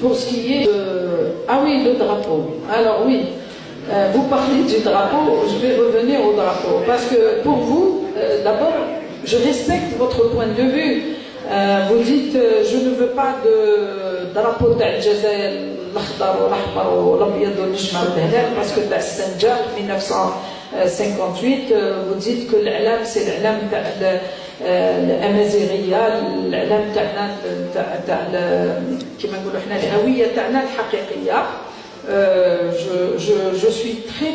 pour ce qui est ah oui, le drapeau. Alors oui, vous parlez du drapeau, je vais revenir au drapeau. Parce que pour vous, d'abord, je respecte votre point de vue. Vous dites, je ne veux pas de drapeau d'Al-Jazair, l'Akhdar, l'Ahmar, l'Abyad, l'Ijmar, l'Hlal, parce que dans Sanjar, 1958, vous dites que l'Alam, c'est l'Alam الأمازيغية الإعلام تاعنا كما نقولوا حنا الهوية تاعنا الحقيقية. Je suis très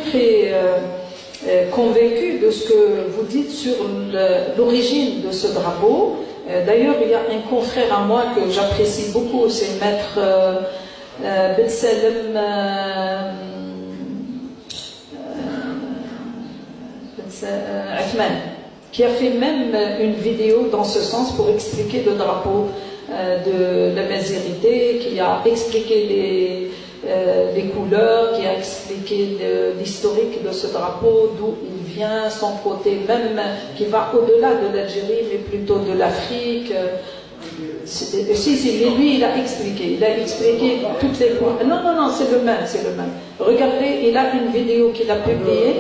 convaincu de ce que vous dites sur l'origine de ce drapeau. D'ailleurs, il y a un confrère à moi que j'apprécie beaucoup, c'est Maître Ben Salem Athman, qui a fait même une vidéo dans ce sens pour expliquer le drapeau de la Mazérité, qui a expliqué les couleurs, qui a expliqué l'historique de ce drapeau, d'où il vient, son côté même qui va au-delà de l'Algérie, mais plutôt de l'Afrique. Si, mais lui, il a expliqué toutes les points. Non, c'est le même. Regardez, il a une vidéo qu'il a publiée.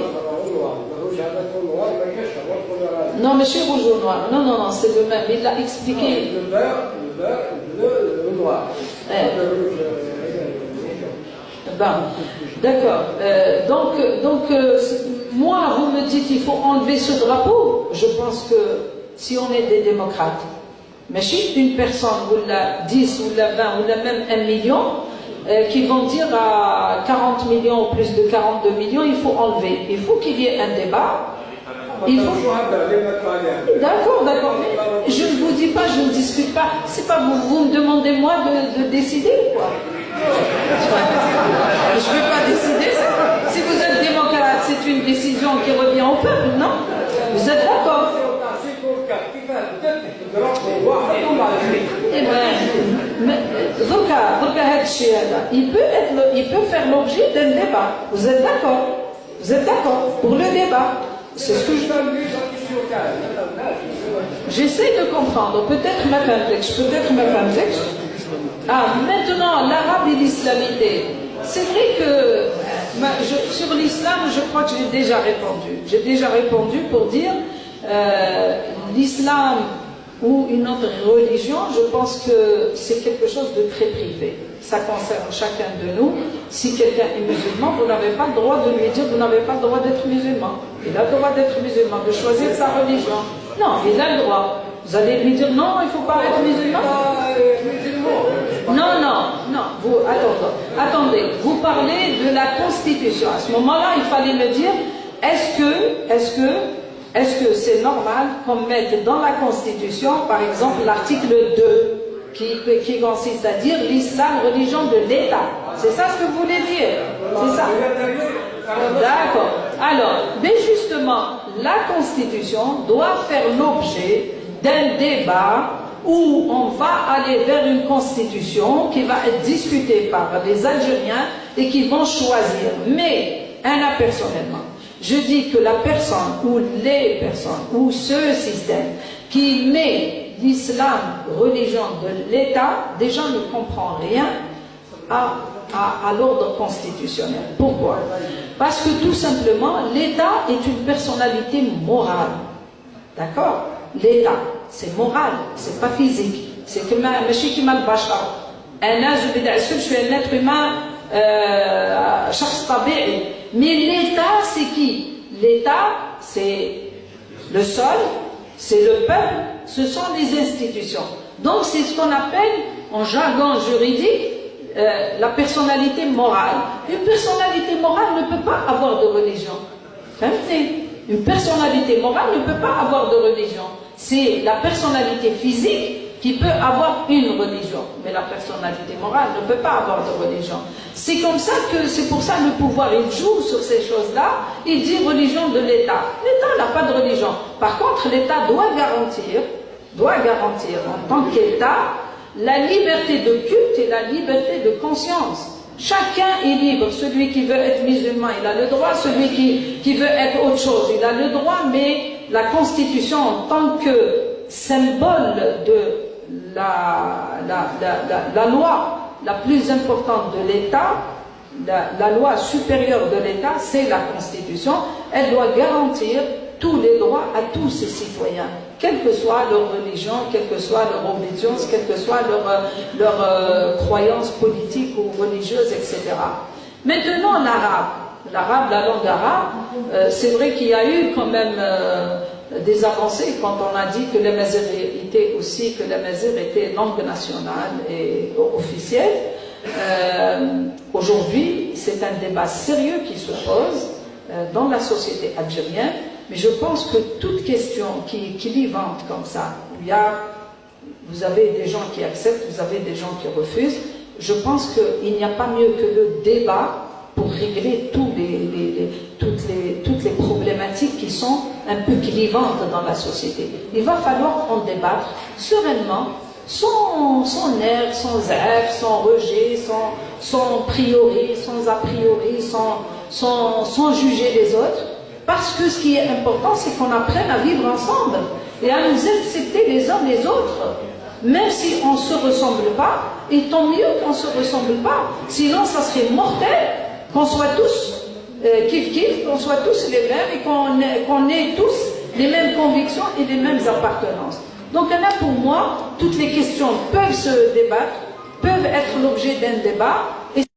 Non, monsieur rouge ou noir. Non, c'est le même. Il l'a expliqué. Le noir. D'accord. Donc, moi, vous me dites qu'il faut enlever ce drapeau. Je pense que si on est des démocrates, mais si une personne, ou la 10, ou la 20, ou la même 1 million, qui vont dire à 40 millions ou plus de 42 millions, il faut enlever. Il faut qu'il y ait un débat. D'accord. Je ne vous dis pas, je ne discute pas. C'est pas vous me demandez moi de décider ou quoi? Je ne peux pas décider ça. Si vous êtes démocrate, c'est une décision qui revient au peuple, non? Vous êtes d'accord? Eh bien, il peut faire l'objet d'un débat. Vous êtes d'accord? Vous êtes d'accord pour le débat? C'est ce que je veux. J'essaie de comprendre. Peut-être ma femme texte. Ah, maintenant, l'arabe et l'islamité. C'est vrai que sur l'islam, je crois que j'ai déjà répondu. J'ai déjà répondu pour dire l'islam ou une autre religion, je pense que c'est quelque chose de très privé. Ça concerne chacun de nous. Si quelqu'un est musulman, vous n'avez pas le droit de lui dire vous n'avez pas le droit d'être musulman. Il a le droit d'être musulman, de choisir sa religion. Non, il a le droit. Vous allez lui dire non, il ne faut pas être musulman. Non. Vous, attendez. Vous parlez de la Constitution. À ce moment-là, il fallait me dire est-ce que c'est normal qu'on mette dans la Constitution, par exemple, l'article 2 qui consiste à dire l'islam, religion de l'État. C'est ça ce que vous voulez dire? C'est ça? D'accord. Alors, mais justement, la Constitution doit faire l'objet d'un débat où on va aller vers une Constitution qui va être discutée par les Algériens et qui vont choisir. Mais, personnellement, je dis que la personne ou les personnes ou ce système qui met l'islam, religion de l'État, déjà ne comprend rien à l'ordre constitutionnel. Pourquoi? Parce que tout simplement, l'État est une personnalité morale. D'accord? L'État, c'est moral, c'est pas physique. C'est que ماشي كيما البشر. أنا زبيد عسل, je suis un être humain, شخص طبيعي. Mais l'État, c'est qui? L'État, c'est le sol, c'est le peuple, ce sont les institutions. Donc c'est ce qu'on appelle, en jargon juridique, la personnalité morale. Une personnalité morale ne peut pas avoir de religion. Une personnalité morale ne peut pas avoir de religion. C'est la personnalité physique qui peut avoir une religion. Mais la personnalité morale ne peut pas avoir de religion. C'est comme ça que, c'est pour ça que le pouvoir, il joue sur ces choses-là. Il dit religion de l'État. L'État n'a pas de religion. Par contre, l'État doit garantir en tant qu'État la liberté de culte et la liberté de conscience. Chacun est libre. Celui qui veut être musulman, il a le droit. Celui qui veut être autre chose, il a le droit. Mais la Constitution, en tant que symbole de la loi, la plus importante de l'État, la loi supérieure de l'État, c'est la Constitution. Elle doit garantir tous les droits à tous ses citoyens, quelle que soit leur religion, quelle que soit leur obédience, quelle que soit leur croyance politique ou religieuse, etc. Maintenant, l'arabe, la langue arabe, c'est vrai qu'il y a eu quand même des avancées quand on a dit que les mazir étaient aussi, que les mazir étaient langue nationale et officielle. Aujourd'hui, c'est un débat sérieux qui se pose dans la société algérienne, mais je pense que toute question qui est clivante comme ça, où vous avez des gens qui acceptent, vous avez des gens qui refusent, je pense qu'il n'y a pas mieux que le débat pour régler toutes les problématiques qui sont un peu clivantes dans la société. Il va falloir en débattre sereinement, sans nerfs, sans zèf, sans rejet, sans priori, sans a priori, sans juger les autres. Parce que ce qui est important, c'est qu'on apprenne à vivre ensemble et à nous accepter les uns les autres. Même si on ne se ressemble pas, et tant mieux qu'on ne se ressemble pas. Sinon, ça serait mortel qu'on soit tous kiff-kiff, qu'on soit tous les mêmes et qu'on ait tous les mêmes convictions et les mêmes appartenances. Donc là, pour moi, toutes les questions peuvent se débattre, peuvent être l'objet d'un débat,